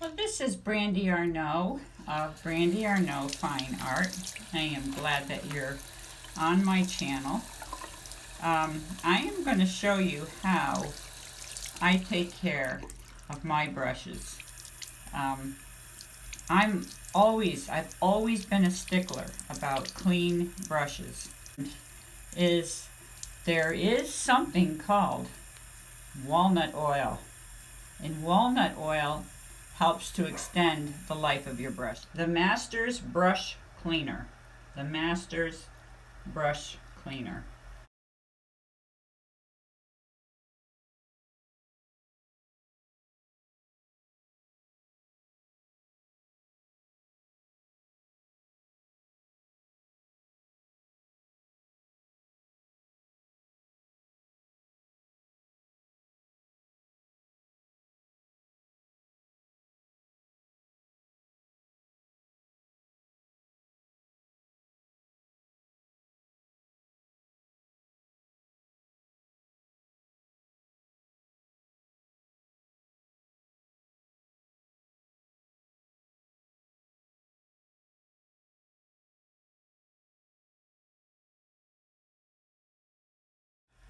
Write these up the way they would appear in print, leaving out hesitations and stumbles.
Well, this is Brandy Arnault of Brandy Arnault Fine Art. I am glad that you're on my channel. I am going to show you how I take care of my brushes. I've always been a stickler about clean brushes. There is something called walnut oil, and walnut oil helps to extend the life of your brush. The Masters Brush Cleaner. The Masters Brush Cleaner.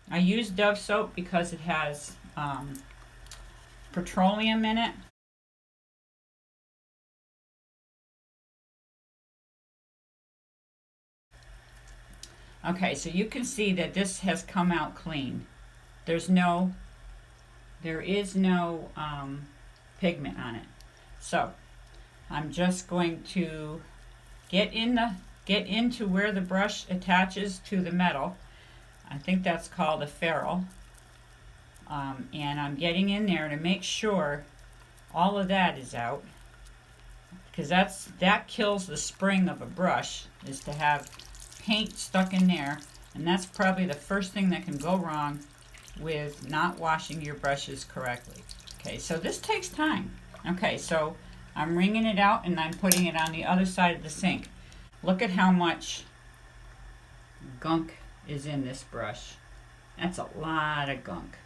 I use Dove soap because it has petroleum in it. Okay, so you can see that this has come out clean. There is no pigment on it. So I'm just going to get into where the brush attaches to the metal. I think that's called a ferrule. And I'm getting in there to make sure all of that is out, because that kills the spring of a brush, is to have paint stuck in there, and that's probably the first thing that can go wrong with not washing your brushes correctly. Okay, so this takes time. Okay, so I'm wringing it out and I'm putting it on the other side of the sink. Look at how much gunk is in this brush. That's a lot of gunk.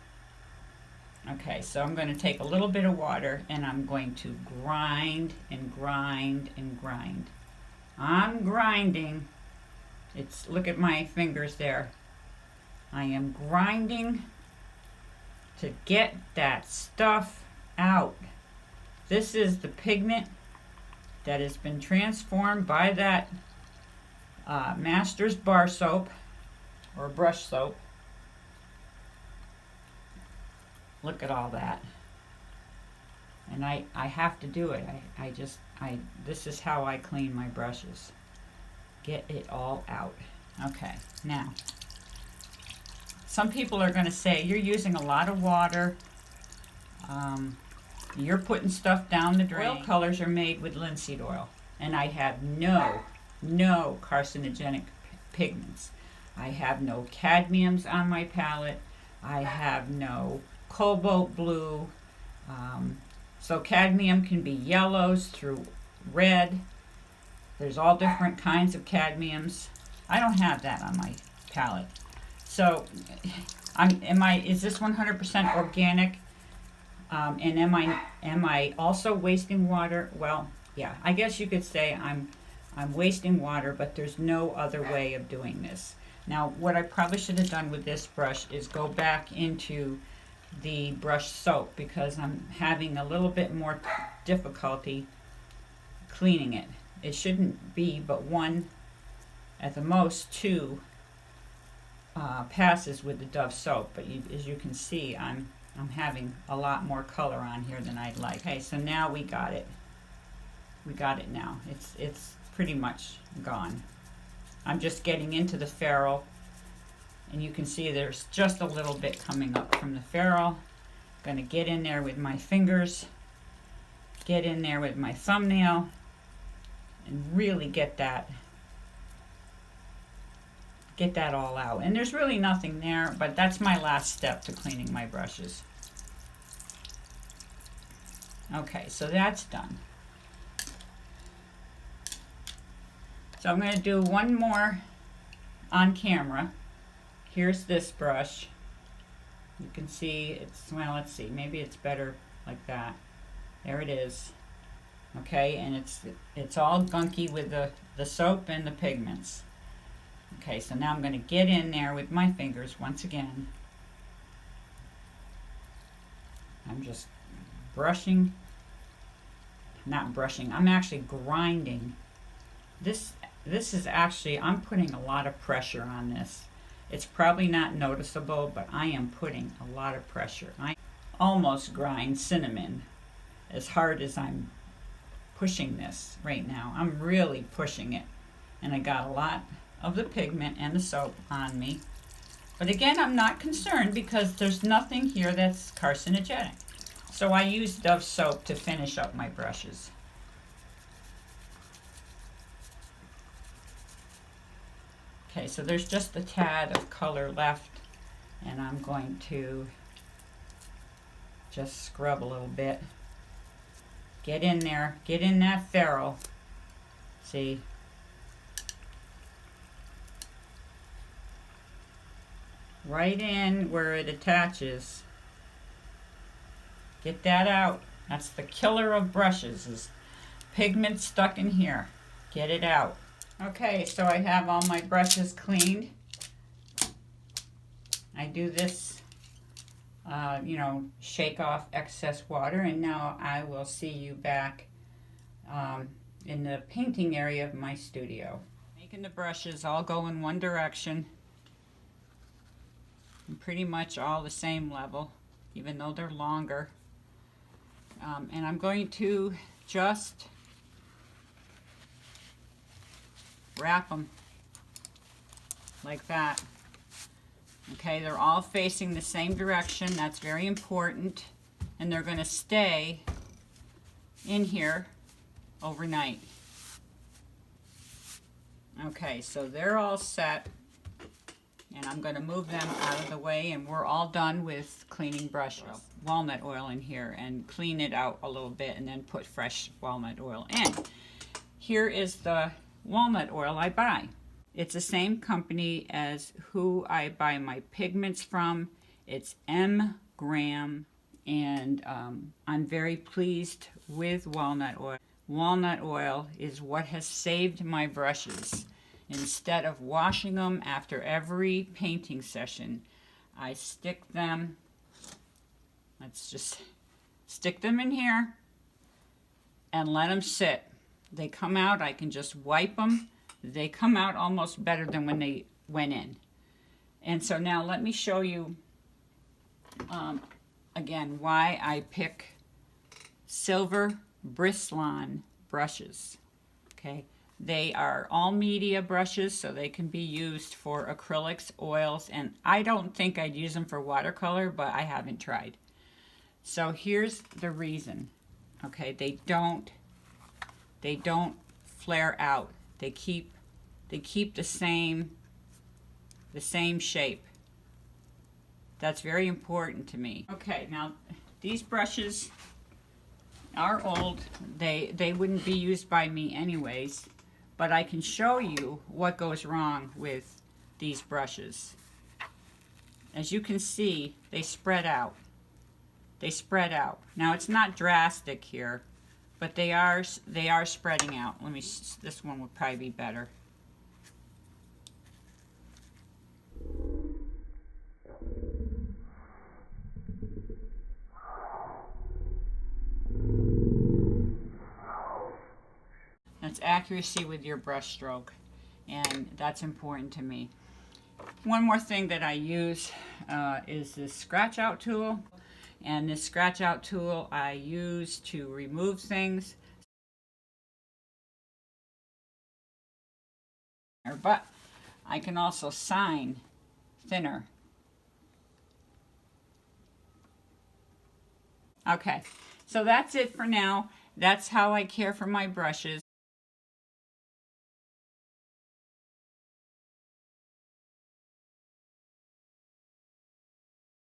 Okay, so I'm going to take a little bit of water and I'm going to grind and grind and grind. I'm grinding. Look at my fingers there. I am grinding to get that stuff out. This is the pigment that has been transformed by that Masters bar soap or brush soap. Look at all that. And I have to do it. This is how I clean my brushes. Get it all out. Okay, now, some people are going to say, you're using a lot of water. You're putting stuff down the drain. Oil colors are made with linseed oil. And I have no carcinogenic pigments. I have no cadmiums on my palette. I have no cobalt blue. So cadmium can be yellows through red. There's all different kinds of cadmiums. I don't have that on my palette. So is this 100% organic? And am I also wasting water? Well, yeah, I guess you could say I'm wasting water, but there's no other way of doing this. Now, what I probably should have done with this brush is go back into the brush soap, because I'm having a little bit more difficulty cleaning it. It shouldn't be but one, at the most two passes with the Dove soap, but as you can see, I'm having a lot more color on here than I'd like. Okay, so now we got it. We got it now. It's pretty much gone. I'm just getting into the ferrule, and you can see there's just a little bit coming up from the ferrule. I'm going to get in there with my fingers, get in there with my thumbnail, and really get that all out. And there's really nothing there, but that's my last step to cleaning my brushes. Okay, so that's done. So I'm going to do one more on camera. Here's this brush. You can see well, let's see, maybe it's better like that. There it is. Okay, and it's all gunky with the soap and the pigments. Okay, so now I'm going to get in there with my fingers once again. I'm just brushing, not brushing, I'm actually grinding. This is actually, I'm putting a lot of pressure on this. It's probably not noticeable, but I am putting a lot of pressure. I almost grind cinnamon as hard as I'm pushing this right now. I'm really pushing it. And I got a lot of the pigment and the soap on me. But again, I'm not concerned because there's nothing here that's carcinogenic. So I use Dove soap to finish up my brushes. Okay, so there's just a tad of color left, and I'm going to just scrub a little bit. Get in there, get in that ferrule. See? Right in where it attaches. Get that out. That's the killer of brushes, is pigment stuck in here. Get it out. Okay, so I have all my brushes cleaned. I do this, shake off excess water, and now I will see you back in the painting area of my studio. Making the brushes all go in one direction, and pretty much all the same level, even though they're longer. And I'm going to just wrap them like that. Okay, they're all facing the same direction. That's very important. And they're going to stay in here overnight. Okay, so they're all set. And I'm going to move them out of the way, and we're all done with cleaning brushes. Walnut oil in here, and clean it out a little bit, and then put fresh walnut oil in. Here is the walnut oil I buy. It's the same company as who I buy my pigments from. It's M. Graham, and I'm very pleased with walnut oil. Walnut oil is what has saved my brushes. Instead of washing them after every painting session, I stick them, let's just stick them in here and let them sit. They come out, I can just wipe them. They come out almost better than when they went in. And so now let me show you again why I pick silver Bristlon brushes. Okay, they are all media brushes, so they can be used for acrylics, oils, and I don't think I'd use them for watercolor, but I haven't tried. So here's the reason. Okay, they don't flare out. They keep the same shape. That's very important to me. Okay, now these brushes are old. They wouldn't be used by me anyways, but I can show you what goes wrong with these brushes. As you can see, they spread out. They spread out. Now it's not drastic here, but they are spreading out. This one would probably be better. That's accuracy with your brush stroke, and that's important to me. One more thing that I use is this scratch out tool, and this scratch out tool I use to remove things. But I can also sign thinner. Okay, so that's it for now. That's how I care for my brushes.